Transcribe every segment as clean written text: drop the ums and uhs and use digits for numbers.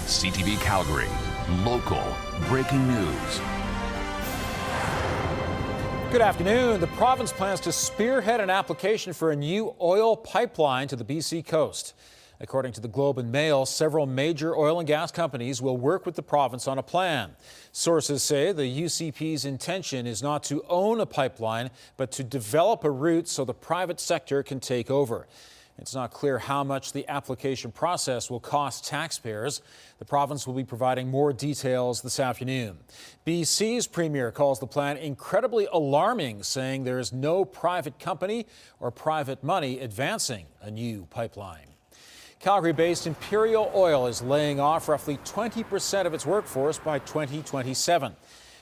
CTV Calgary, local breaking news. Good afternoon. The province plans to spearhead an application for a new oil pipeline to the BC coast. According to the Globe and Mail, several major oil and gas companies will work with the province on a plan. Sources say the UCP's intention is not to own a pipeline, but to develop a route so the private sector can take over. It's not clear how much the application process will cost taxpayers. The province will be providing more details this afternoon. BC's premier calls the plan incredibly alarming, saying there is no private company or private money advancing a new pipeline. Calgary-based Imperial Oil is laying off roughly 20% of its workforce by 2027.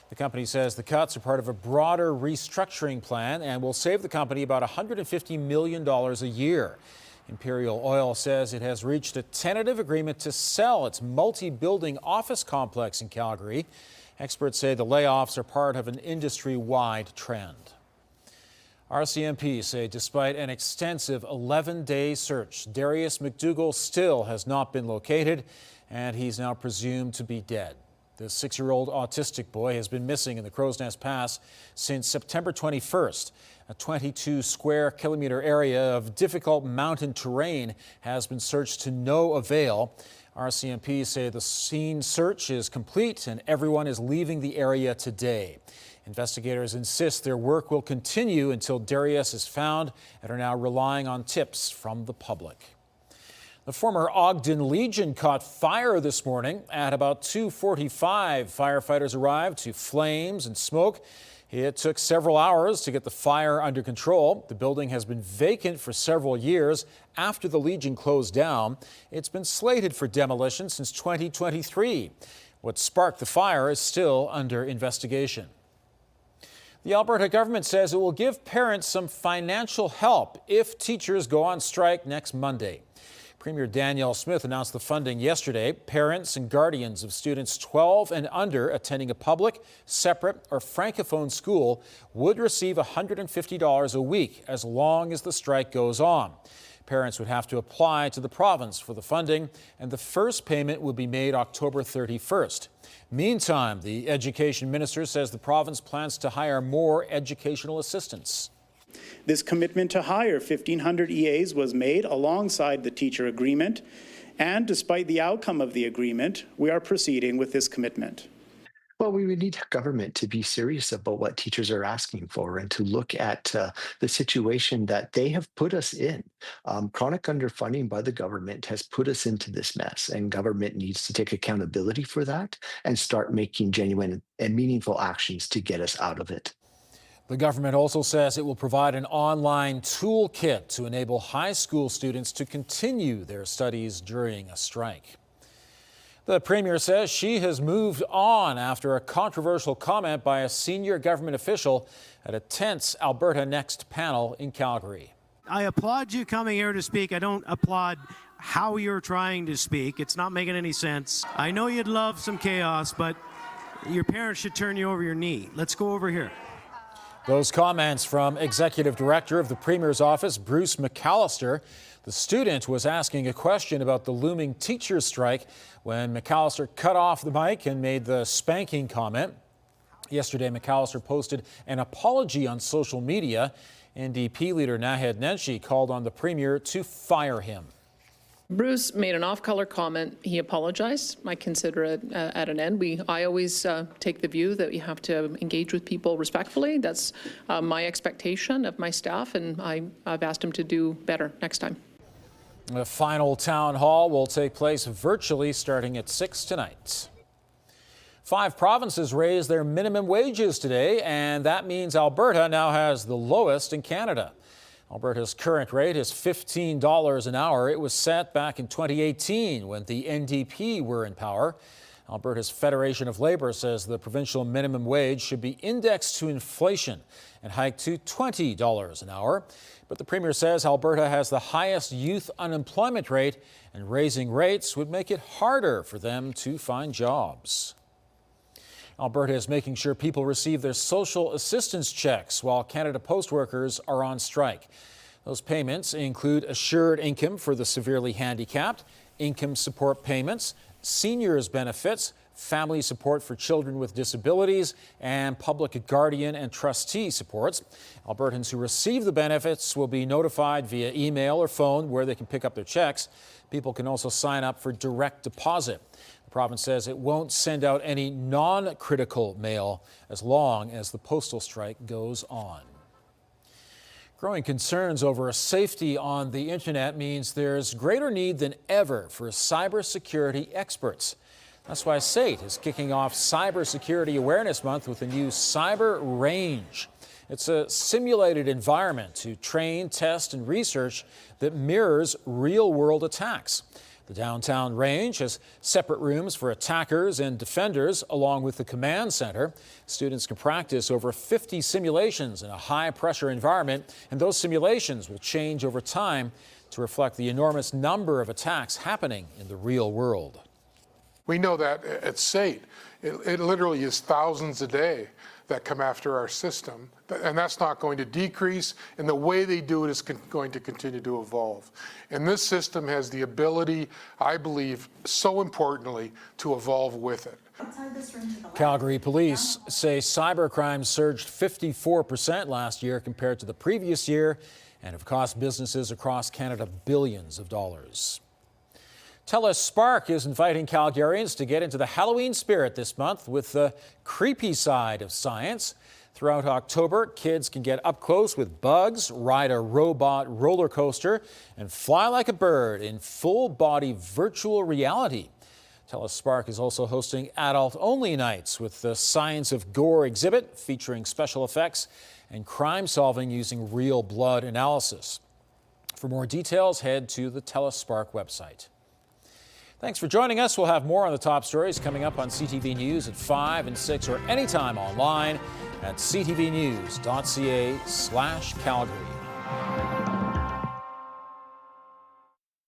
The company says the cuts are part of a broader restructuring plan and will save the company about $150 million a year. Imperial Oil says it has reached a tentative agreement to sell its multi-building office complex in Calgary. Experts say the layoffs are part of an industry-wide trend. RCMP say despite an extensive 11-day search, Darius McDougall still has not been located, and he's now presumed to be dead. The 6-year-old autistic boy has been missing in the Crow's Nest Pass since September 21st. A 22-square-kilometer area of difficult mountain terrain has been searched to no avail. RCMP say the scene search is complete and everyone is leaving the area today. Investigators insist their work will continue until Darius is found and are now relying on tips from the public. The former Ogden Legion caught fire this morning. At about 2:45, firefighters arrived to flames and smoke. It took several hours to get the fire under control. The building has been vacant for several years after the Legion closed down. It's been slated for demolition since 2023. What sparked the fire is still under investigation. The Alberta government says it will give parents some financial help if teachers go on strike next Monday. Premier Danielle Smith announced the funding yesterday. Parents and guardians of students 12 and under attending a public, separate, or francophone school would receive $150 a week as long as the strike goes on. Parents would have to apply to the province for the funding, and the first payment will be made October 31st. Meantime, the education minister says the province plans to hire more educational assistants. This commitment to hire 1,500 EAs was made alongside the teacher agreement, and despite the outcome of the agreement, we are proceeding with this commitment. Well, we would need government to be serious about what teachers are asking for and to look at the situation that they have put us in. Chronic underfunding by the government has put us into this mess, and government needs to take accountability for that and start making genuine and meaningful actions to get us out of it. The government also says it will provide an online toolkit to enable high school students to continue their studies during a strike. The premier says she has moved on after a controversial comment by a senior government official at a tense Alberta Next panel in Calgary. I applaud you coming here to speak. I don't applaud how you're trying to speak. It's not making any sense. I know you'd love some chaos, but your parents should turn you over your knee. Let's go over here. Those comments from Executive Director of the Premier's office, Bruce McAllister. The student was asking a question about the looming teachers' strike when McAllister cut off the mic and made the spanking comment. Yesterday, McAllister posted an apology on social media. NDP leader Naheed Nenshi called on the Premier to fire him. Bruce made an off-color comment. He apologized. I consider it at an end. I always take the view that you have to engage with people respectfully. That's my expectation of my staff, and I've asked him to do better next time. The final town hall will take place virtually starting at 6 tonight. 5 provinces raised their minimum wages today, and that means Alberta now has the lowest in Canada. Alberta's current rate is $15 an hour. It was set back in 2018 when the NDP were in power. Alberta's Federation of Labor says the provincial minimum wage should be indexed to inflation and hiked to $20 an hour. But the Premier says Alberta has the highest youth unemployment rate, and raising rates would make it harder for them to find jobs. Alberta is making sure people receive their social assistance checks while Canada Post workers are on strike. Those payments include assured income for the severely handicapped, income support payments, seniors benefits, family support for children with disabilities, and public guardian and trustee supports. Albertans who receive the benefits will be notified via email or phone where they can pick up their checks. People can also sign up for direct deposit. The province says it won't send out any non-critical mail as long as the postal strike goes on. Growing concerns over safety on the internet means there's greater need than ever for cybersecurity experts. That's why SAIT is kicking off Cybersecurity Awareness Month with a new Cyber Range. It's a simulated environment to train, test, and research that mirrors real-world attacks. The downtown range has separate rooms for attackers and defenders, along with the command center. Students can practice over 50 simulations in a high-pressure environment, and those simulations will change over time to reflect the enormous number of attacks happening in the real world. We know that at SAIT, it literally is thousands a day that come after our system, and that's not going to decrease, and the way they do it is going to continue to evolve. And this system has the ability, I believe, so importantly, to evolve with it. Calgary police say cybercrime surged 54% last year compared to the previous year and have cost businesses across Canada billions of dollars. TELUS Spark is inviting Calgarians to get into the Halloween spirit this month with the creepy side of science. Throughout October, kids can get up close with bugs, ride a robot roller coaster, and fly like a bird in full-body virtual reality. TELUS Spark is also hosting adult-only nights with the Science of Gore exhibit featuring special effects and crime solving using real blood analysis. For more details, head to the TELUS Spark website. Thanks for joining us. We'll have more on the top stories coming up on CTV News at 5 and 6 or anytime online at ctvnews.ca/Calgary.